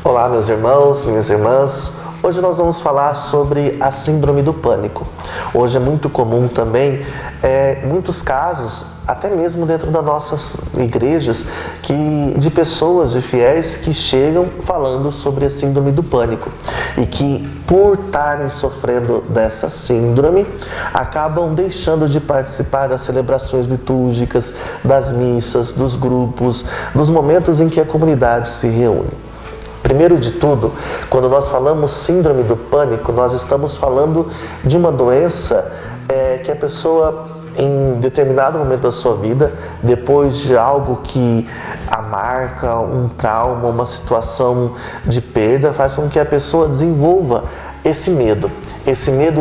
Olá, meus irmãos, minhas irmãs. Hoje nós vamos falar sobre a síndrome do pânico. Hoje é muito comum também, muitos casos, até mesmo dentro das nossas igrejas, de pessoas, de fiéis que chegam falando sobre a síndrome do pânico e que, por estarem sofrendo dessa síndrome, acabam deixando de participar das celebrações litúrgicas, das missas, dos grupos, dos momentos em que a comunidade se reúne. Primeiro de tudo, quando nós falamos síndrome do pânico, nós estamos falando de uma doença que a pessoa, em determinado momento da sua vida, depois de algo que a marca, um trauma, uma situação de perda, faz com que a pessoa desenvolva esse medo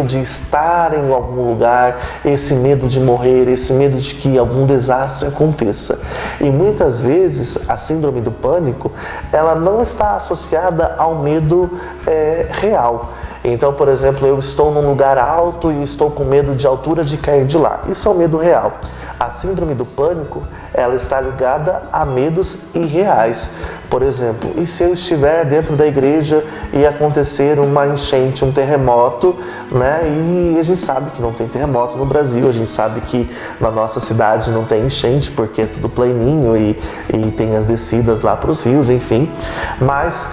de estar em algum lugar, esse medo de morrer, esse medo de que algum desastre aconteça. E muitas vezes a síndrome do pânico, ela não está associada ao medo real. Então, por exemplo, eu estou num lugar alto e estou com medo de altura de cair de lá. Isso é o medo real. A síndrome do pânico, ela está ligada a medos irreais. Por exemplo, e se eu estiver dentro da igreja e acontecer uma enchente, um terremoto, né? E a gente sabe que não tem terremoto no Brasil, a gente sabe que na nossa cidade não tem enchente, porque é tudo planinho e tem as descidas lá para os rios, enfim. Mas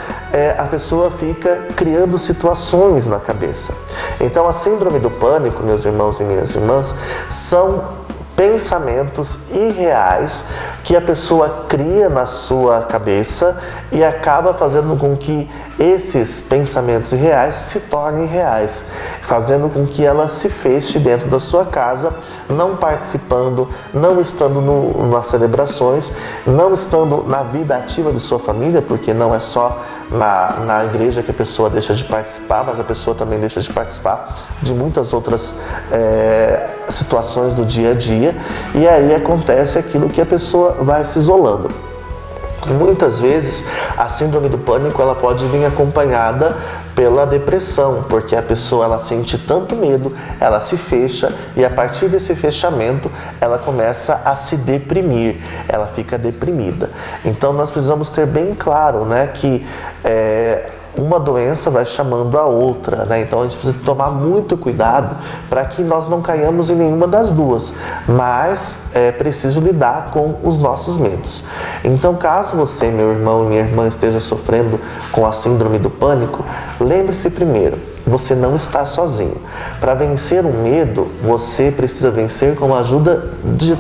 a pessoa fica criando situações na cabeça. Então, a síndrome do pânico, meus irmãos e minhas irmãs, são pensamentos irreais que a pessoa cria na sua cabeça e acaba fazendo com que esses pensamentos irreais se tornem reais, fazendo com que ela se feche dentro da sua casa, não participando, não estando nas celebrações, não estando na vida ativa de sua família, porque não é só na igreja que a pessoa deixa de participar, mas a pessoa também deixa de participar de muitas outras situações do dia a dia, e aí acontece aquilo que a pessoa vai se isolando. Muitas vezes a síndrome do pânico ela pode vir acompanhada pela depressão, porque a pessoa ela sente tanto medo, ela se fecha e a partir desse fechamento ela começa a se deprimir, ela fica deprimida. Então nós precisamos ter bem claro, né, que uma doença vai chamando a outra, né? Então a gente precisa tomar muito cuidado para que nós não caiamos em nenhuma das duas, mas é preciso lidar com os nossos medos. Então, caso você, meu irmão e minha irmã, esteja sofrendo com a síndrome do pânico, lembre-se primeiro, você não está sozinho. Para vencer o medo, você precisa vencer com a ajuda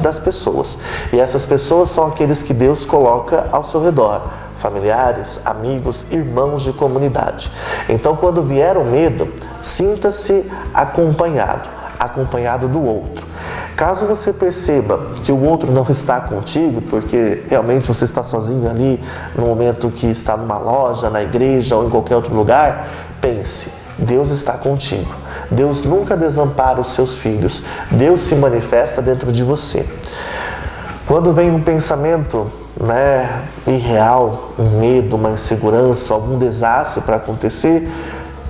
das pessoas. E essas pessoas são aqueles que Deus coloca ao seu redor. Familiares, amigos, irmãos de comunidade. Então, quando vier o medo, sinta-se acompanhado do outro. Caso você perceba que o outro não está contigo, porque realmente você está sozinho ali, no momento que está numa loja, na igreja ou em qualquer outro lugar, pense, Deus está contigo. Deus nunca desampara os seus filhos. Deus se manifesta dentro de você. Quando vem um pensamento irreal, um medo, uma insegurança, algum desastre para acontecer,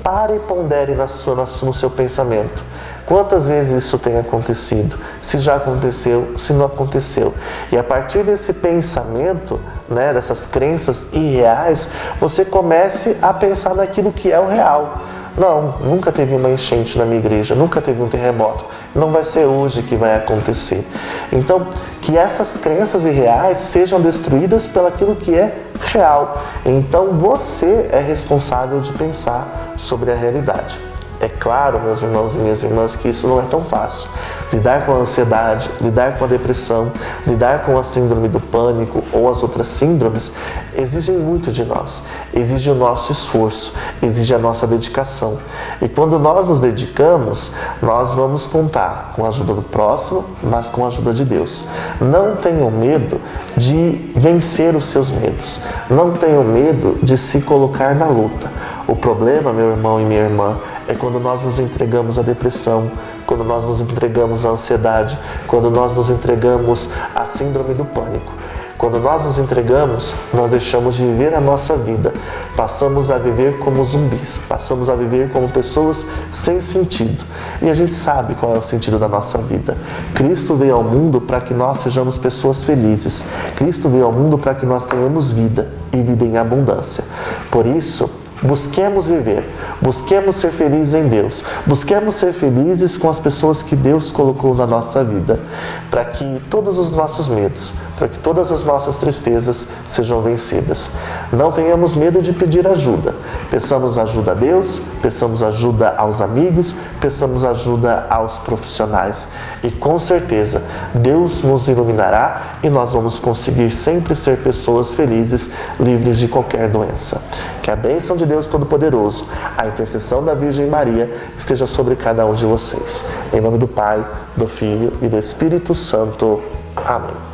pare e pondere no seu pensamento. Quantas vezes isso tem acontecido? Se já aconteceu, se não aconteceu. E a partir desse pensamento, dessas crenças irreais, você comece a pensar naquilo que é o real. Não, nunca teve uma enchente na minha igreja, nunca teve um terremoto, não vai ser hoje que vai acontecer. Então, que essas crenças irreais sejam destruídas pelaquilo que é real. Então, você é responsável de pensar sobre a realidade. É claro, meus irmãos e minhas irmãs, que isso não é tão fácil. Lidar com a ansiedade, lidar com a depressão, lidar com a síndrome do pânico ou as outras síndromes, exigem muito de nós. Exige o nosso esforço, exige a nossa dedicação. E quando nós nos dedicamos, nós vamos contar com a ajuda do próximo, mas com a ajuda de Deus. Não tenham medo de vencer os seus medos. Não tenham medo de se colocar na luta. O problema, meu irmão e minha irmã, é quando nós nos entregamos à depressão, quando nós nos entregamos à ansiedade, quando nós nos entregamos à síndrome do pânico. Quando nós nos entregamos, nós deixamos de viver a nossa vida. Passamos a viver como zumbis, passamos a viver como pessoas sem sentido. E a gente sabe qual é o sentido da nossa vida. Cristo veio ao mundo para que nós sejamos pessoas felizes. Cristo veio ao mundo para que nós tenhamos vida e vida em abundância. Por isso, busquemos viver, busquemos ser felizes em Deus, busquemos ser felizes com as pessoas que Deus colocou na nossa vida, para que todos os nossos medos, para que todas as nossas tristezas sejam vencidas. Não tenhamos medo de pedir ajuda. Peçamos ajuda a Deus, peçamos ajuda aos amigos, peçamos ajuda aos profissionais. E com certeza Deus nos iluminará e nós vamos conseguir sempre ser pessoas felizes, livres de qualquer doença. Que a bênção de Deus Todo-Poderoso, a intercessão da Virgem Maria, esteja sobre cada um de vocês. Em nome do Pai, do Filho e do Espírito Santo. Amém.